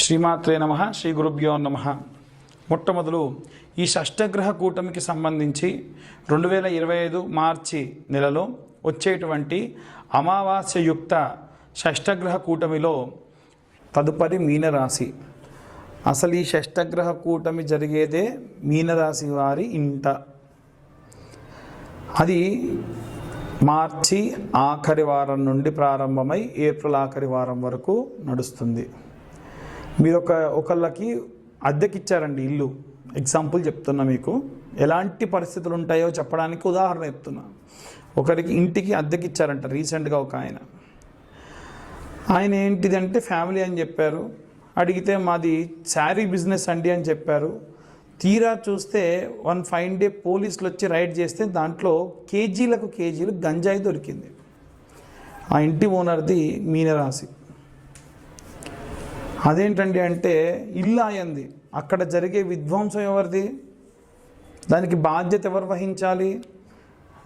శ్రీమాత్రే నమః. శ్రీ గురుభ్యో నమః. మొట్టమొదలు ఈ షష్టగ్రహ కూటమికి సంబంధించి 2025 మార్చి నెలలో వచ్చేటువంటి అమావాస్యయుక్త షష్టగ్రహ కూటమిలో తదుపరి మీనరాశి. అసలు ఈ షష్టగ్రహ కూటమి జరిగేదే మీనరాశి వారి ఇంట. అది మార్చి ఆఖరి వారం నుండి ప్రారంభమై ఏప్రిల్ ఆఖరి వారం వరకు నడుస్తుంది. మీరు ఒకళ్ళకి అద్దెకిచ్చారండి ఇల్లు. ఎగ్జాంపుల్ చెప్తున్నా, మీకు ఎలాంటి పరిస్థితులు ఉంటాయో చెప్పడానికి ఉదాహరణ చెప్తున్నా. ఒకరికి ఇంటికి అద్దెకిచ్చారంట రీసెంట్గా ఒక ఆయన ఏంటిదంటే ఫ్యామిలీ అని చెప్పారు. అడిగితే మాది శారీ బిజినెస్ అండి అని చెప్పారు. తీరా చూస్తే వన్ ఫైన్ డే పోలీసులు వచ్చి రైడ్ చేస్తే దాంట్లో కేజీలకు కేజీలు గంజాయి దొరికింది. ఆ ఇంటి ఓనర్ది మీనరాశి. అదేంటండి అంటే ఇల్లు అయింది, అక్కడ జరిగే విధ్వంసం ఎవరిది? దానికి బాధ్యత ఎవరు వహించాలి?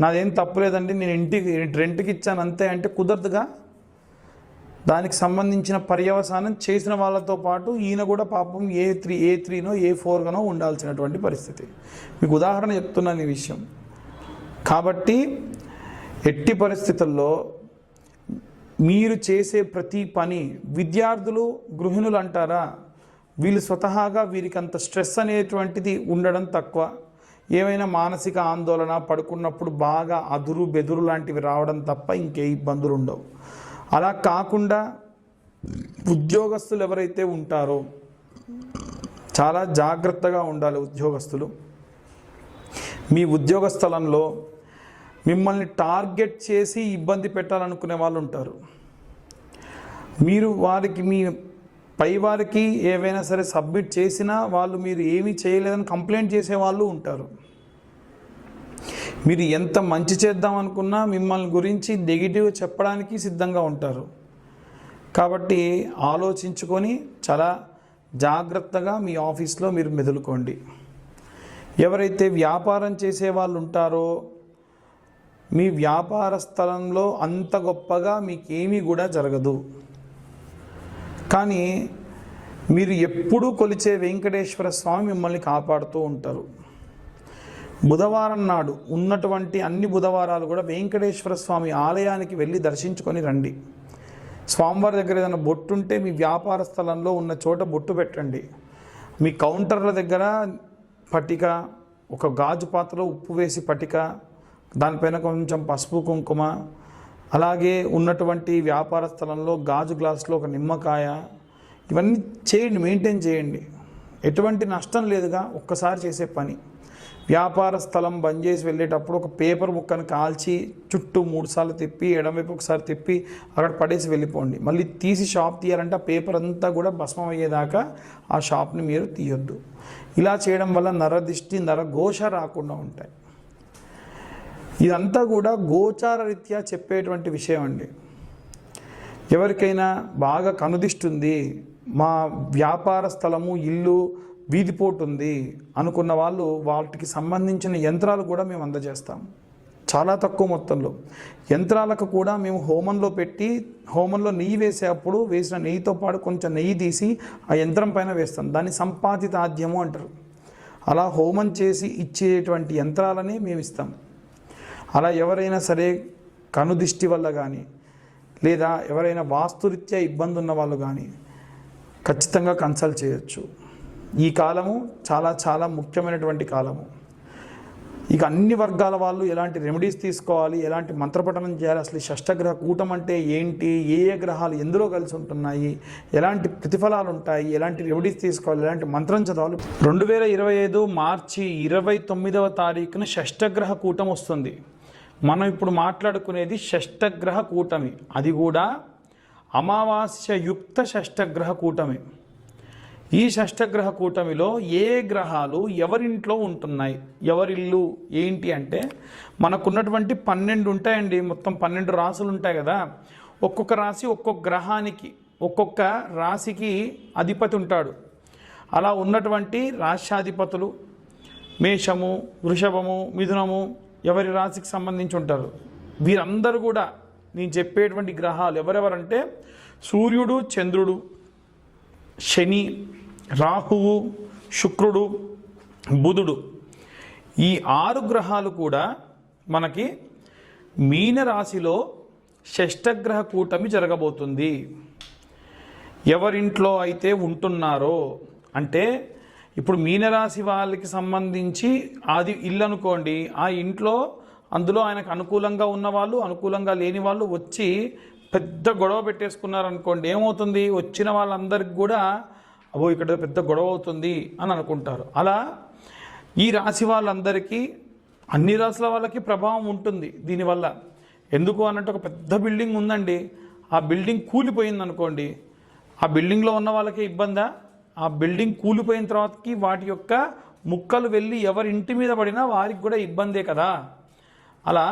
నాదేం తప్పులేదండి, నేను ఇంటికి రెంట్కి ఇచ్చాను అంతే అంటే కుదరదుగా. దానికి సంబంధించిన పర్యవసానం చేసిన వాళ్ళతో పాటు ఈయన కూడా పాపం ఏ3నో ఏ4గానో ఉండాల్సినటువంటి పరిస్థితి. మీకు ఉదాహరణ చెప్తున్నాను ఈ విషయం. కాబట్టి ఎట్టి పరిస్థితుల్లో మీరు చేసే ప్రతి పని, విద్యార్థులు గృహిణులు అంటారా, వీళ్ళు స్వతహాగా వీరికి అంత స్ట్రెస్ అనేటువంటిది ఉండడం తక్కువ. ఏమైనా మానసిక ఆందోళన, పడుకున్నప్పుడు బాగా అదురు బెదురు లాంటివి రావడం తప్ప ఇంకే ఇబ్బందులు ఉండవు. అలా కాకుండా ఉద్యోగస్తులు ఎవరైతే ఉంటారో చాలా జాగ్రత్తగా ఉండాలి. ఉద్యోగస్తులు మీ ఉద్యోగ స్థలంలో మిమ్మల్ని టార్గెట్ చేసి ఇబ్బంది పెట్టాలనుకునే వాళ్ళు ఉంటారు. మీరు మీ పై వారికి ఏవైనా సరే సబ్మిట్ చేసినా వాళ్ళు మీరు ఏమీ చేయలేదని కంప్లైంట్ చేసే వాళ్ళు ఉంటారు. మీరు ఎంత మంచి చేద్దాం అనుకున్నా మిమ్మల్ని గురించి నెగిటివ్ చెప్పడానికి సిద్ధంగా ఉంటారు. కాబట్టి ఆలోచించుకొని చాలా జాగ్రత్తగా మీ ఆఫీస్లో మీరు మెదులుకోండి. ఎవరైతే వ్యాపారం చేసే వాళ్ళు ఉంటారో మీ వ్యాపార స్థలంలో అంత గొప్పగా మీకేమీ కూడా జరగదు. కానీ మీరు ఎప్పుడూ కొలిచే వెంకటేశ్వర స్వామి మిమ్మల్ని కాపాడుతూ ఉంటారు. బుధవారం నాడు ఉన్నటువంటి అన్ని బుధవారాలు కూడా వెంకటేశ్వర స్వామి ఆలయానికి వెళ్ళి దర్శించుకొని రండి. స్వామివారి దగ్గర ఏదైనా బొట్టు ఉంటే మీ వ్యాపార స్థలంలో ఉన్న చోట బొట్టు పెట్టండి. మీ కౌంటర్ల దగ్గర పట్టిక, ఒక గాజు పాత్రలో ఉప్పు వేసి పట్టిక, దానిపైన కొంచెం పసుపు కుంకుమ, అలాగే ఉన్నటువంటి వ్యాపార స్థలంలో గాజు గ్లాసులో ఒక నిమ్మకాయ, ఇవన్నీ చేయండి, మెయింటైన్ చేయండి. ఎటువంటి నష్టం లేదుగా ఒక్కసారి చేసే పని. వ్యాపార స్థలం బంద్ చేసి వెళ్ళేటప్పుడు ఒక పేపర్ ముక్కను కాల్చి చుట్టూ 3 సార్లు తిప్పి ఎడమవైపు ఒకసారి తిప్పి అక్కడ పడేసి వెళ్ళిపోండి. మళ్ళీ తీసి షాప్ తీయాలంటే ఆ పేపర్ అంతా కూడా భస్మం అయ్యేదాకా ఆ షాప్ని మీరు తీయొద్దు. ఇలా చేయడం వల్ల నరదిష్టి నరఘోష రాకుండా ఉంటాయి. ఇదంతా కూడా గోచార రీత్యా చెప్పేటువంటి విషయం అండి. ఎవరికైనా బాగా కనుదిస్తుంది, మా వ్యాపార స్థలము ఇల్లు వీధిపోటుంది అనుకున్న వాళ్ళు వాటికి సంబంధించిన యంత్రాలు కూడా మేము అందజేస్తాం. చాలా తక్కువ మొత్తంలో యంత్రాలకు కూడా మేము హోమంలో పెట్టి, హోమంలో నెయ్యి వేసేటప్పుడు వేసిన నెయ్యితో పాటు కొంచెం నెయ్యి తీసి ఆ యంత్రం పైన వేస్తాం. దాన్ని సంపాదితాద్యము అంటారు. అలా హోమం చేసి ఇచ్చేటువంటి యంత్రాలని మేము ఇస్తాం. అలా ఎవరైనా సరే కనుదిష్టి వల్ల కానీ లేదా ఎవరైనా వాస్తురీత్యా ఇబ్బంది ఉన్న వాళ్ళు కానీ ఖచ్చితంగా కన్సల్ట్ చేయొచ్చు. ఈ కాలము చాలా చాలా ముఖ్యమైనటువంటి కాలము. ఇక అన్ని వర్గాల వాళ్ళు ఎలాంటి రెమెడీస్ తీసుకోవాలి, ఎలాంటి మంత్రపఠనం చేయాలి, అసలు షష్టగ్రహ కూటం అంటే ఏంటి, ఏ గ్రహాలు ఎందులో కలిసి ఉంటున్నాయి, ఎలాంటి ప్రతిఫలాలు ఉంటాయి, ఎలాంటి రెమెడీస్ తీసుకోవాలి, ఎలాంటి మంత్రం చదవాలి. 2025 మార్చి 29వ తారీఖున షష్టగ్రహ కూటం వస్తుంది. మనం ఇప్పుడు మాట్లాడుకునేది షష్టగ్రహ కూటమి. అది కూడా అమావాస్యయుక్త షష్టగ్రహ కూటమి. ఈ షష్టగ్రహ కూటమిలో ఏ గ్రహాలు ఎవరింట్లో ఉంటున్నాయి, ఎవరిల్లు ఏంటి అంటే మనకున్నటువంటి 12 ఉంటాయండి. మొత్తం 12 రాసులు ఉంటాయి కదా. ఒక్కొక్క రాశి ఒక్కొక్క గ్రహానికి, ఒక్కొక్క రాశికి అధిపతి ఉంటాడు. అలా ఉన్నటువంటి రాశ్యాధిపతులు మేషము, వృషభము, మిథునము ఎవరి రాశికి సంబంధించి ఉంటారు. వీరందరూ కూడా నేను చెప్పేటువంటి గ్రహాలు ఎవరెవరంటే సూర్యుడు, చంద్రుడు, శని, రాహువు, శుక్రుడు, బుధుడు, ఈ 6 గ్రహాలు కూడా మనకి మీనరాశిలో షష్టగ్రహ కూటమి జరగబోతుంది. ఎవరింట్లో అయితే ఉంటున్నారో, అంటే ఇప్పుడు మీనరాశి వాళ్ళకి సంబంధించి అది ఇల్లు అనుకోండి, ఆ ఇంట్లో అందులో ఆయనకు అనుకూలంగా ఉన్నవాళ్ళు, అనుకూలంగా లేని వాళ్ళు వచ్చి పెద్ద గొడవ పెట్టేసుకున్నారనుకోండి, ఏమవుతుంది? వచ్చిన వాళ్ళందరికీ కూడా అబ్బో ఇక్కడ పెద్ద గొడవ అవుతుంది అని అనుకుంటారు. అలా ఈ రాశి వాళ్ళందరికీ, అన్ని రాశుల వాళ్ళకి ప్రభావం ఉంటుంది దీనివల్ల. ఎందుకు అన్నట్టు, ఒక పెద్ద బిల్డింగ్ ఉందండి, ఆ బిల్డింగ్ కూలిపోయింది అనుకోండి, ఆ బిల్డింగ్లో ఉన్న వాళ్ళకి ఇబ్బందా? ఆ బిల్డింగ్ కూలిపోయిన తర్వాతకి వాటి యొక్క ముక్కలు వెళ్ళి ఎవరి ఇంటి మీద పడినా వారికి కూడా ఇబ్బందే కదా. అలా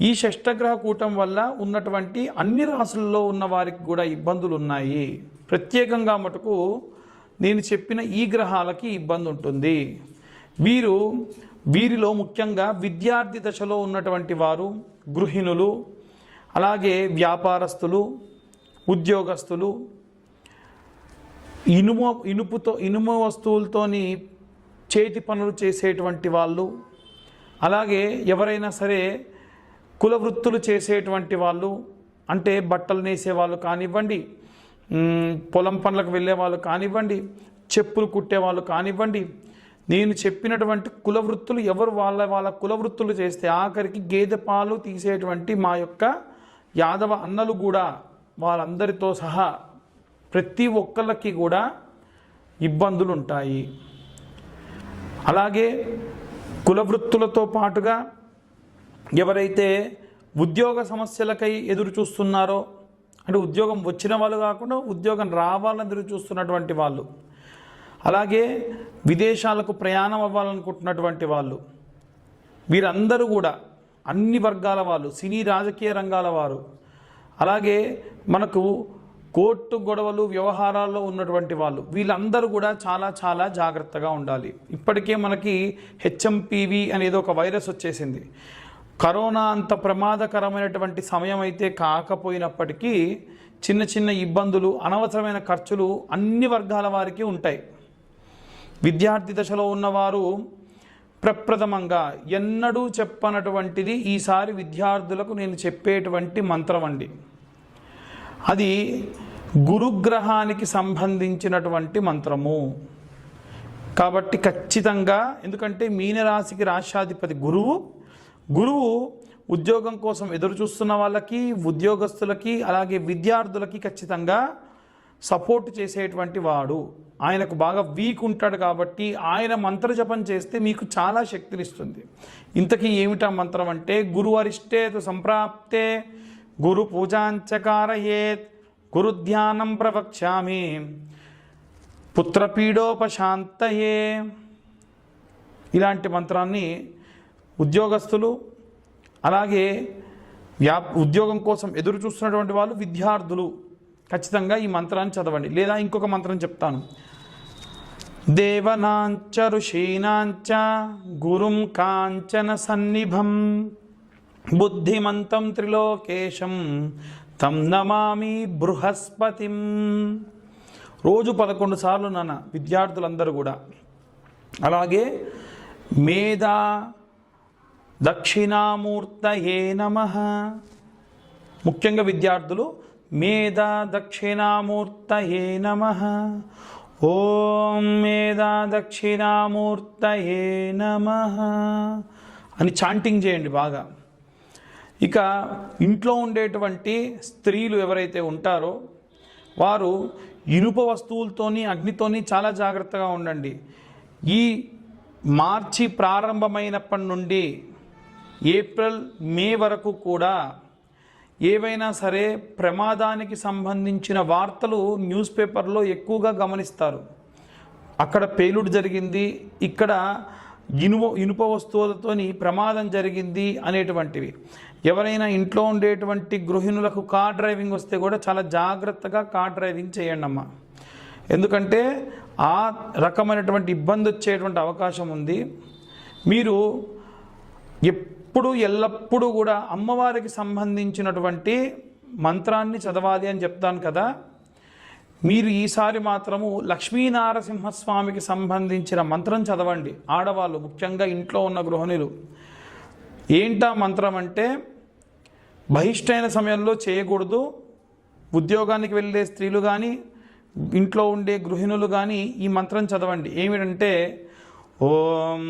ఈ షష్టగ్రహ కూటం వల్ల ఉన్నటువంటి అన్ని రాశుల్లో ఉన్న వారికి కూడా ఇబ్బందులు ఉన్నాయి. ప్రత్యేకంగా మటుకు నేను చెప్పిన ఈ గ్రహాలకి ఇబ్బంది ఉంటుంది. వీరిలో ముఖ్యంగా విద్యార్థి దశలో ఉన్నటువంటి వారు, గృహిణులు, అలాగే వ్యాపారస్తులు, ఉద్యోగస్తులు, ఇనుము వస్తువులతోని చేతి పనులు చేసేటువంటి వాళ్ళు, అలాగే ఎవరైనా సరే కుల వృత్తులు చేసేటువంటి వాళ్ళు, అంటే బట్టలు నేసే వాళ్ళు కానివ్వండి, పొలం పనులకు వెళ్ళే వాళ్ళు కానివ్వండి, చెప్పులు కుట్టే వాళ్ళు కానివ్వండి, నేను చెప్పినటువంటి కుల వృత్తులు ఎవరు వాళ్ళ కుల వృత్తులు చేస్తే, ఆఖరికి గేదె పాలు తీసేటువంటి మా యొక్క యాదవ అన్నలు కూడా, వాళ్ళందరితో సహా ప్రతి ఒక్కళ్ళకి కూడా ఇబ్బందులు ఉంటాయి. అలాగే కుల వృత్తులతో పాటుగా ఎవరైతే ఉద్యోగ సమస్యలకై ఎదురు చూస్తున్నారో, అంటే ఉద్యోగం వచ్చిన వాళ్ళు కాకుండా ఉద్యోగం రావాలని ఎదురు చూస్తున్నటువంటి వాళ్ళు, అలాగే విదేశాలకు ప్రయాణం అవ్వాలనుకుంటున్నటువంటి వాళ్ళు, వీరందరూ కూడా అన్ని వర్గాల వాళ్ళు, సినీ రాజకీయ రంగాల వారు, అలాగే మనకు కోర్టు గొడవలు వ్యవహారాల్లో ఉన్నటువంటి వాళ్ళు, వీళ్ళందరూ కూడా చాలా చాలా జాగ్రత్తగా ఉండాలి. ఇప్పటికే మనకి హెచ్ఎంపివి అనేది ఒక వైరస్ వచ్చేసింది. కరోనా అంత ప్రమాదకరమైనటువంటి సమయం అయితే కాకపోయినప్పటికీ చిన్న చిన్న ఇబ్బందులు, అనవసరమైన ఖర్చులు అన్ని వర్గాల వారికి ఉంటాయి. విద్యార్థి దశలో ఉన్నవారు ప్రప్రథమంగా ఎన్నడూ చెప్పనటువంటిది ఈసారి విద్యార్థులకు నేను చెప్పేటువంటి మంత్రం అండి. అది గురుగ్రహానికి సంబంధించినటువంటి మంత్రము. కాబట్టి ఖచ్చితంగా, ఎందుకంటే మీనరాశికి రాశ్యాధిపతి గురువు ఉద్యోగం కోసం ఎదురు చూస్తున్న వాళ్ళకి, ఉద్యోగస్తులకి, అలాగే విద్యార్థులకి ఖచ్చితంగా సపోర్ట్ చేసేటువంటి వాడు. ఆయనకు బాగా వీక్ ఉంటాడు కాబట్టి ఆయన మంత్ర జపం చేస్తే మీకు చాలా శక్తినిస్తుంది. ఇంతకీ ఏమిటా మంత్రం అంటే, గురువరిష్టేతు సంప్రాప్తే గురు పూజాంచకారయేత్ గురుధ్యానం ప్రవక్ష్యామి పుత్రపీడోపశాంతయే. ఇలాంటి మంత్రాన్ని ఉద్యోగస్తులు, అలాగే ఉద్యోగం కోసం ఎదురు చూస్తున్నటువంటి వాళ్ళు, విద్యార్థులు ఖచ్చితంగా ఈ మంత్రాన్ని చదవండి. లేదా ఇంకొక మంత్రం చెప్తాను. దేవనాంచ ఋషీనాంచ గురుం కాంచన సన్నిభం బుద్ధిమంతం త్రిలోకేశం తం నమామి బృహస్పతిం. రోజు 11 సార్లు నాన్న విద్యార్థులందరూ కూడా. అలాగే మేధా దక్షిణామూర్తయే నమః. ముఖ్యంగా విద్యార్థులు మేధా దక్షిణామూర్తయే నమః, ఓం మేధా దక్షిణామూర్తయే నమః అని చాంటింగ్ చేయండి బాగా. ఇక ఇంట్లో ఉండేటువంటి స్త్రీలు ఎవరైతే ఉంటారో వారు ఇనుప వస్తువులతోని, అగ్నితోని చాలా జాగ్రత్తగా ఉండండి. ఈ మార్చి ప్రారంభమైనప్పటి నుండి ఏప్రిల్, మే వరకు కూడా ఏవైనా సరే ప్రమాదానికి సంబంధించిన వార్తలు న్యూస్ పేపర్లో ఎక్కువగా గమనిస్తారు. అక్కడ పేలుడు జరిగింది, ఇక్కడ ఇనుప వస్తువులతోని ప్రమాదం జరిగింది అనేటువంటివి. ఎవరైనా ఇంట్లో ఉండేటువంటి గృహిణులకు కార్ డ్రైవింగ్ వస్తే కూడా చాలా జాగ్రత్తగా కార్ డ్రైవింగ్ చేయండి అమ్మా. ఎందుకంటే ఆ రకమైనటువంటి ఇబ్బంది వచ్చేటువంటి అవకాశం ఉంది. మీరు ఎల్లప్పుడూ కూడా అమ్మవారికి సంబంధించినటువంటి మంత్రాన్ని చదవాలి అని చెప్తాను కదా. మీరు ఈసారి మాత్రము లక్ష్మీనారసింహస్వామికి సంబంధించిన మంత్రం చదవండి. ఆడవాళ్ళు ముఖ్యంగా ఇంట్లో ఉన్న గృహిణులు. ఏంటా మంత్రం అంటే బహిష్టైన సమయంలో చేయకూడదు. ఉద్యోగానికి వెళ్ళే స్త్రీలు కానీ ఇంట్లో ఉండే గృహిణులు కానీ ఈ మంత్రం చదవండి. ఏమిటంటే ఓం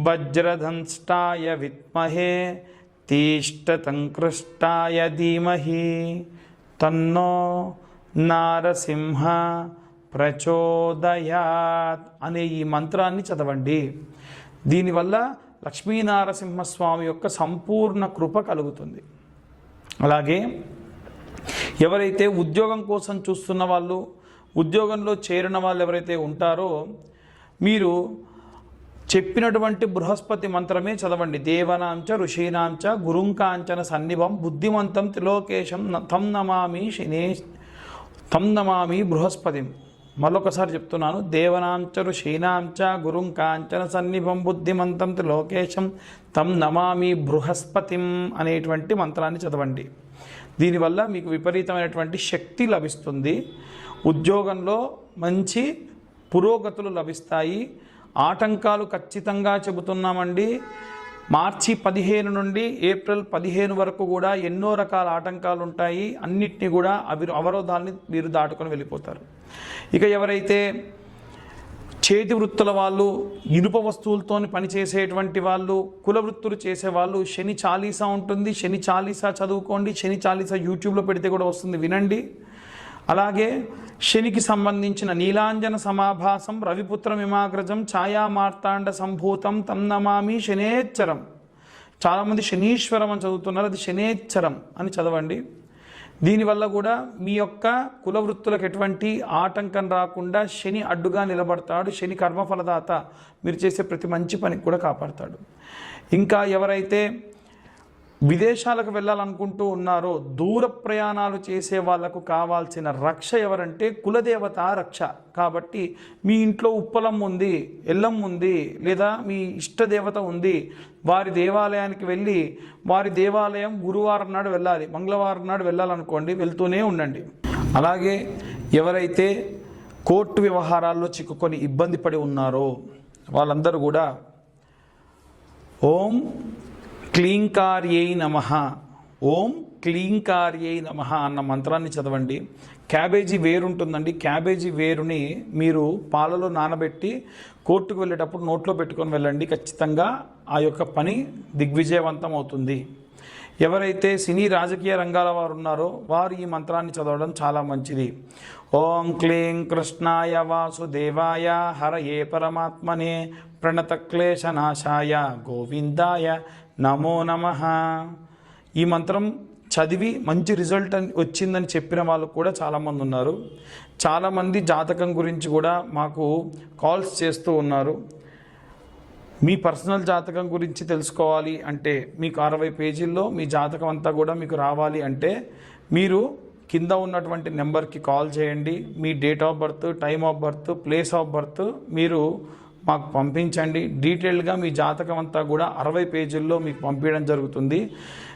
వజ్రధంష్టాయ విద్మహే తీష్టతంకృష్టాయ ధీమహి తన్నో నారసింహ ప్రచోదయాత్ అనే ఈ మంత్రాన్ని చదవండి. దీనివల్ల లక్ష్మీనారసింహస్వామి యొక్క సంపూర్ణ కృప కలుగుతుంది. అలాగే ఎవరైతే ఉద్యోగం కోసం చూస్తున్న వాళ్ళు, ఉద్యోగంలో చేరిన వాళ్ళు ఎవరైతే ఉంటారో మీరు చెప్పినటువంటి బృహస్పతి మంత్రమే చదవండి. దేవనాంచ ఋషీనాంచ గురుంకాంచన సన్నిభం బుద్ధిమంతం త్రిలోకేశం తం నమామి బృహస్పతిం. మరొకసారి చెప్తున్నాను. దేవనాంచ ఋషీనాంచ గురుంకాంచన సన్నిభం బుద్ధిమంతం త్రిలోకేశం తం నమామి బృహస్పతిం అనేటువంటి మంత్రాన్ని చదవండి. దీనివల్ల మీకు విపరీతమైనటువంటి శక్తి లభిస్తుంది. ఉద్యోగంలో మంచి పురోగతులు లభిస్తాయి. ఆటంకాలు ఖచ్చితంగా చెబుతున్నామండి. మార్చి 15 నుండి ఏప్రిల్ 15 వరకు కూడా ఎన్నో రకాల ఆటంకాలు ఉంటాయి. అన్నిటినీ కూడా అవరోధాలని మీరు దాటుకొని వెళ్ళిపోతారు. ఇక ఎవరైతే చేతి వృత్తుల వాళ్ళు, ఇనుప వస్తువులతో పనిచేసేటువంటి వాళ్ళు, కుల వృత్తులు చేసేవాళ్ళు శని చాలీసా ఉంటుంది. శని చాలీసా చదువుకోండి. శని చాలీసా యూట్యూబ్లో పెడితే కూడా వస్తుంది, వినండి. అలాగే శనికి సంబంధించిన నీలాంజన సమాభాసం రవిపుత్రమిమాగ్రజం ఛాయా మార్తాండ సంభూతం తం నమామి శనేచ్చరం. చాలామంది శనీశ్వరం అని చదువుతున్నారు, అది శనేచ్చరం అని చదవండి. దీనివల్ల కూడా మీ యొక్క కుల వృత్తులకు ఎటువంటి ఆటంకం రాకుండా శని అడ్డుగా నిలబడతాడు. శని కర్మఫలదాత. మీరు చేసే ప్రతి మంచి పనికి కూడా కాపాడతాడు. ఇంకా ఎవరైతే విదేశాలకు వెళ్ళాలనుకుంటూ ఉన్నారో, దూర ప్రయాణాలు చేసే వాళ్లకు కావాల్సిన రక్ష ఎవరంటే కులదేవత రక్ష. కాబట్టి మీ ఇంట్లో ఉప్పలం ఉంది, ఎల్లం ఉంది, లేదా మీ ఇష్టదేవత ఉంది, వారి దేవాలయానికి వెళ్ళి, వారి దేవాలయం గురువారం నాడు వెళ్ళాలి, మంగళవారం నాడు వెళ్ళాలనుకోండి, వెళ్తూనే ఉండండి. అలాగే ఎవరైతే కోర్టు వ్యవహారాల్లో చిక్కుకొని ఇబ్బంది పడి ఉన్నారో వాళ్ళందరూ కూడా ఓం క్లీంకార్యై నమః, ఓం క్లీంకార్యై నమః అన్న మంత్రాన్ని చదవండి. క్యాబేజీ వేరు ఉంటుందండి. క్యాబేజీ వేరుని మీరు పాలలో నానబెట్టి కోర్టుకు వెళ్ళేటప్పుడు నోట్లో పెట్టుకొని వెళ్ళండి. ఖచ్చితంగా ఆ యొక్క పని దిగ్విజయవంతం అవుతుంది. ఎవరైతే సినీ రాజకీయ రంగాల వారు ఉన్నారో వారు ఈ మంత్రాన్ని చదవడం చాలా మంచిది. ఓం క్లీం కృష్ణాయ వాసుదేవాయ హరయే పరమాత్మనే ప్రణతక్లేశనాశాయ గోవిందాయ నమో నమః. ఈ మంత్రం చదివి మంచి రిజల్ట్ వచ్చిందని చెప్పిన వాళ్ళు కూడా చాలామంది ఉన్నారు. చాలామంది జాతకం గురించి కూడా మాకు కాల్స్ చేస్తూ ఉన్నారు. మీ పర్సనల్ జాతకం గురించి తెలుసుకోవాలి అంటే, మీకు 60 పేజీల్లో మీ జాతకం అంతా కూడా మీకు రావాలి అంటే మీరు కింద ఉన్నటువంటి నెంబర్కి కాల్ చేయండి. మీ date of birth, time of birth, place of birth మీరు మాకు పంపించండి. డీటెయిల్గా మీ జాతకం అంతా కూడా 60 పేజీల్లో మీకు పంపించడం జరుగుతుంది.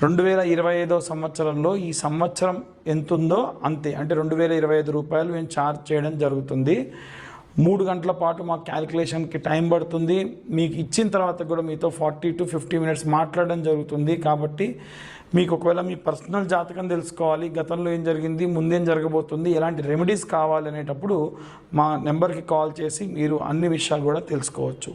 2025 సంవత్సరంలో ఈ సంవత్సరం ఎంతుందో అంతే, అంటే 2025 రూపాయలు మేము ఛార్జ్ చేయడం జరుగుతుంది. 3 గంటల పాటు మాకు క్యాలిక్యులేషన్కి టైం పడుతుంది. మీకు ఇచ్చిన తర్వాత కూడా మీతో 40 to 50 మినిట్స్ మాట్లాడడం జరుగుతుంది. కాబట్టి మీకు ఒకవేళ మీ పర్సనల్ జాతకం తెలుసుకోవాలి, గతంలో ఏం జరిగింది, ముందేం జరగబోతుంది, ఎలాంటి రెమెడీస్ కావాలి అనేటప్పుడు మా నెంబర్కి కాల్ చేసి మీరు అన్ని విషయాలు కూడా తెలుసుకోవచ్చు.